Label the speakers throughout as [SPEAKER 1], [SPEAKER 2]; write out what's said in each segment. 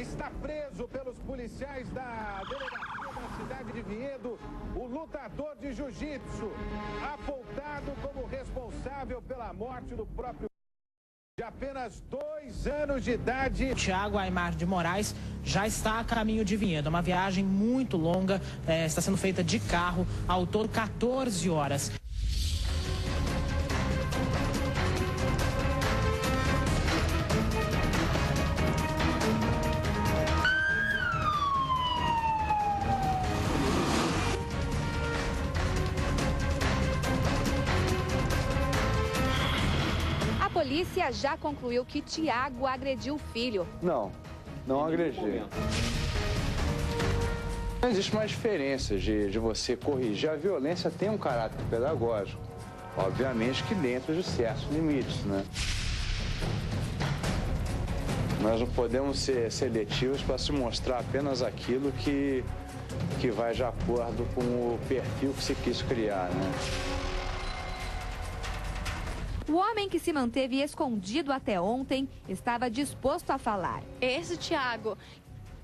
[SPEAKER 1] Está preso pelos policiais da delegacia da cidade de Vinhedo o lutador de jiu-jitsu, apontado como responsável pela morte do próprio de apenas 2 anos de idade.
[SPEAKER 2] Tiago Aimar de Moraes já está a caminho de Vinhedo. Uma viagem muito longa, está sendo feita de carro, ao todo 14 horas.
[SPEAKER 3] A polícia já concluiu que Tiago agrediu o filho.
[SPEAKER 4] Não agredi. Não existe uma diferença de você corrigir. A violência tem um caráter pedagógico. Obviamente que dentro de certos limites, né? Nós não podemos ser seletivos para se mostrar apenas aquilo que vai de acordo com o perfil que se quis criar, né?
[SPEAKER 3] O homem que se manteve escondido até ontem estava disposto a falar.
[SPEAKER 5] Esse Tiago,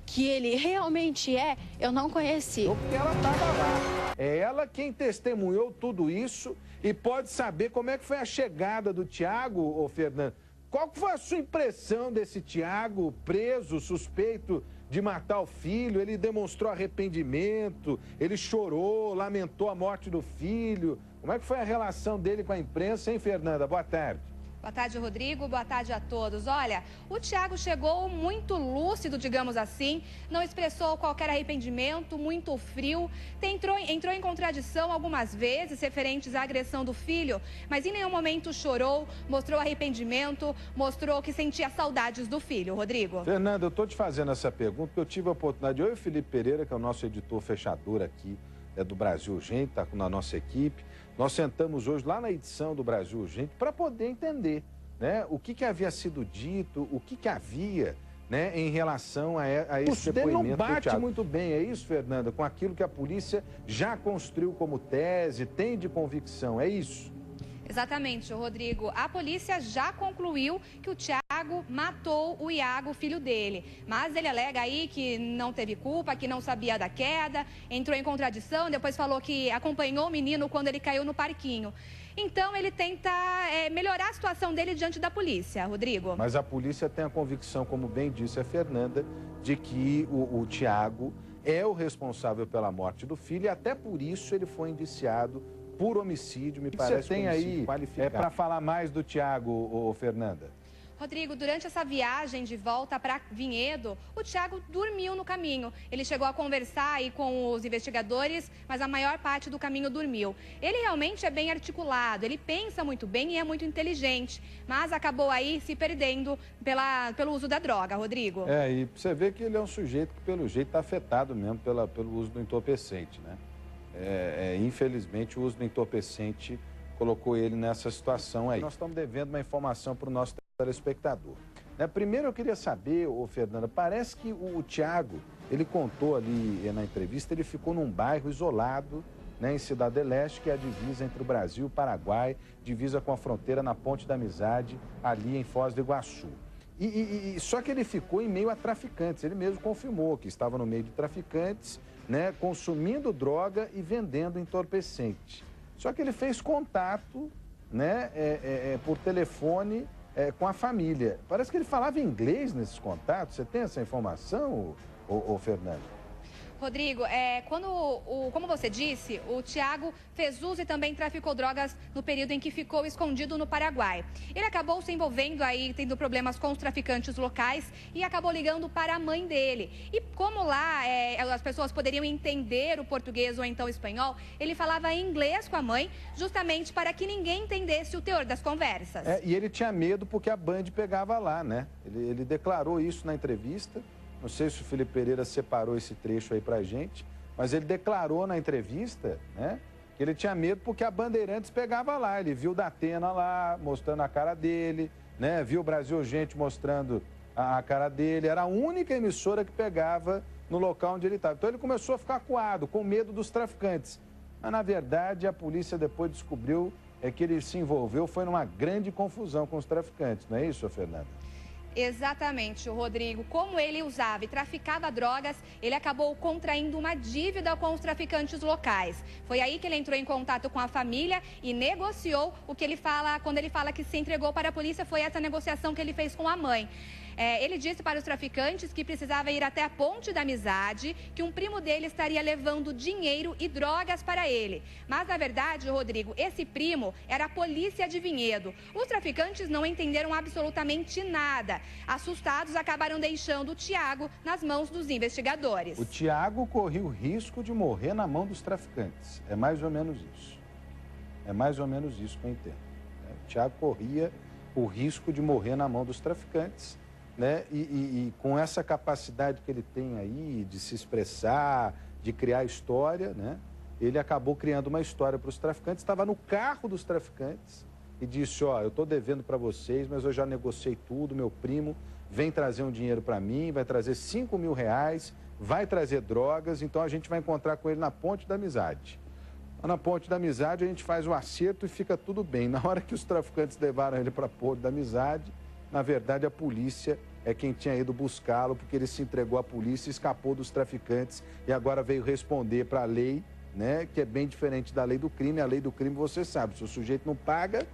[SPEAKER 5] que ele realmente é, eu não conheci.
[SPEAKER 1] Porque ela estava lá. É ela quem testemunhou tudo isso e pode saber como é que foi a chegada do Tiago, ô Fernando. Qual foi a sua impressão desse Tiago preso, suspeito de matar o filho? Ele demonstrou arrependimento, ele chorou, lamentou a morte do filho. Como é que foi a relação dele com a imprensa, hein, Fernanda? Boa tarde.
[SPEAKER 6] Boa tarde, Rodrigo. Boa tarde a todos. Olha, o Tiago chegou muito lúcido, digamos assim, não expressou qualquer arrependimento, muito frio, entrou em contradição algumas vezes referentes à agressão do filho, mas em nenhum momento chorou, mostrou arrependimento, mostrou que sentia saudades do filho, Rodrigo.
[SPEAKER 1] Fernanda, eu estou te fazendo essa pergunta porque eu tive a oportunidade, eu e o Felipe Pereira, que é o nosso editor fechador aqui do Brasil Urgente, está na nossa equipe. Nós sentamos hoje lá na edição do Brasil Urgente para poder entender, né, o que havia sido dito, o que havia, né, em relação a esse depoimento. Não bate muito bem, é isso, Fernanda, com aquilo que a polícia já construiu como tese, tem de convicção, é isso?
[SPEAKER 6] Exatamente, Rodrigo. A polícia já concluiu que o Tiago matou o Iago, filho dele. Mas ele alega aí que não teve culpa, que não sabia da queda, entrou em contradição, depois falou que acompanhou o menino quando ele caiu no parquinho. Então ele tenta melhorar a situação dele diante da polícia, Rodrigo.
[SPEAKER 1] Mas a polícia tem a convicção, como bem disse a Fernanda, de que o Tiago é o responsável pela morte do filho e até por isso ele foi indiciado por homicídio, me parece. Você tem aí para falar mais do Tiago, Fernanda?
[SPEAKER 6] Rodrigo, durante essa viagem de volta para Vinhedo, o Tiago dormiu no caminho. Ele chegou a conversar aí com os investigadores, mas a maior parte do caminho dormiu. Ele realmente é bem articulado, ele pensa muito bem e é muito inteligente, mas acabou aí se perdendo pelo uso da droga, Rodrigo.
[SPEAKER 1] E você vê que ele é um sujeito que, pelo jeito, está afetado mesmo pelo uso do entorpecente, né? Infelizmente, o uso do entorpecente colocou ele nessa situação aí. Nós estamos devendo uma informação para o nosso telespectador. Primeiro, eu queria saber, Fernanda, parece que o Tiago, ele contou ali na entrevista, ele ficou num bairro isolado, né, em Cidade do Leste, que é a divisa entre o Brasil e o Paraguai, divisa com a fronteira na Ponte da Amizade, ali em Foz do Iguaçu. Só que ele ficou em meio a traficantes, ele mesmo confirmou que estava no meio de traficantes, né, consumindo droga e vendendo entorpecente. Só que ele fez contato, né, por telefone com a família. Parece que ele falava inglês nesses contatos. Você tem essa informação, Fernando?
[SPEAKER 6] Rodrigo, como você disse, o Tiago fez uso e também traficou drogas no período em que ficou escondido no Paraguai. Ele acabou se envolvendo aí, tendo problemas com os traficantes locais e acabou ligando para a mãe dele. E como lá as pessoas poderiam entender o português ou então o espanhol, ele falava inglês com a mãe, justamente para que ninguém entendesse o teor das conversas.
[SPEAKER 1] E ele tinha medo porque a Band pegava lá, né? Ele declarou isso na entrevista. Não sei se o Felipe Pereira separou esse trecho aí pra gente, mas ele declarou na entrevista, né, que ele tinha medo porque a Bandeirantes pegava lá. Ele viu o Datena lá, mostrando a cara dele, né, viu o Brasil Urgente mostrando a cara dele. Era a única emissora que pegava no local onde ele estava. Então ele começou a ficar acuado, com medo dos traficantes. Mas, na verdade, a polícia depois descobriu que ele se envolveu, foi numa grande confusão com os traficantes. Não é isso, Fernanda?
[SPEAKER 6] Exatamente, Rodrigo. Como ele usava e traficava drogas, ele acabou contraindo uma dívida com os traficantes locais. Foi aí que ele entrou em contato com a família e negociou o que ele fala, quando ele fala que se entregou para a polícia, foi essa negociação que ele fez com a mãe. Ele disse para os traficantes que precisava ir até a Ponte da Amizade, que um primo dele estaria levando dinheiro e drogas para ele. Mas, na verdade, Rodrigo, esse primo era a polícia de Vinhedo. Os traficantes não entenderam absolutamente nada. Assustados, acabaram deixando o Tiago nas mãos dos investigadores.
[SPEAKER 1] O Tiago corria o risco de morrer na mão dos traficantes. É mais ou menos isso. É mais ou menos isso que eu entendo. O Tiago corria o risco de morrer na mão dos traficantes, né? E com essa capacidade que ele tem aí de se expressar, de criar história, né? Ele acabou criando uma história para os traficantes, estava no carro dos traficantes e disse, ó, eu estou devendo para vocês, mas eu já negociei tudo, meu primo vem trazer um dinheiro para mim, vai trazer R$5.000, vai trazer drogas, então a gente vai encontrar com ele na Ponte da Amizade. Na Ponte da Amizade a gente faz um acerto e fica tudo bem. Na hora que os traficantes levaram ele para a Ponte da Amizade, na verdade, a polícia é quem tinha ido buscá-lo, porque ele se entregou à polícia, escapou dos traficantes e agora veio responder para a lei, né, que é bem diferente da lei do crime. A lei do crime, você sabe, se o sujeito não paga,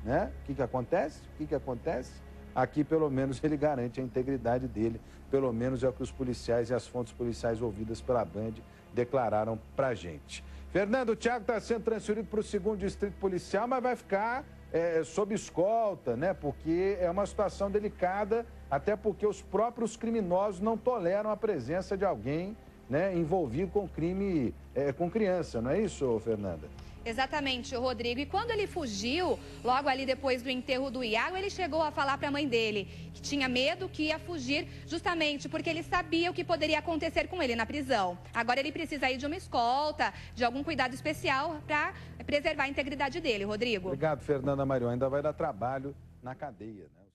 [SPEAKER 1] né, o que acontece? O que acontece? Aqui, pelo menos, ele garante a integridade dele. Pelo menos é o que os policiais e as fontes policiais ouvidas pela Band declararam para a gente. Fernando, o Tiago está sendo transferido para o 2º Distrito Policial, mas vai ficar sob escolta, né? Porque é uma situação delicada, até porque os próprios criminosos não toleram a presença de alguém, né, envolvido com crime com criança, não é isso, Fernanda?
[SPEAKER 6] Exatamente, Rodrigo. E quando ele fugiu, logo ali depois do enterro do Iago, ele chegou a falar para a mãe dele que tinha medo, que ia fugir, justamente porque ele sabia o que poderia acontecer com ele na prisão. Agora ele precisa ir de uma escolta, de algum cuidado especial para preservar a integridade dele, Rodrigo.
[SPEAKER 1] Obrigado, Fernanda Marion. Ainda vai dar trabalho na cadeia, né?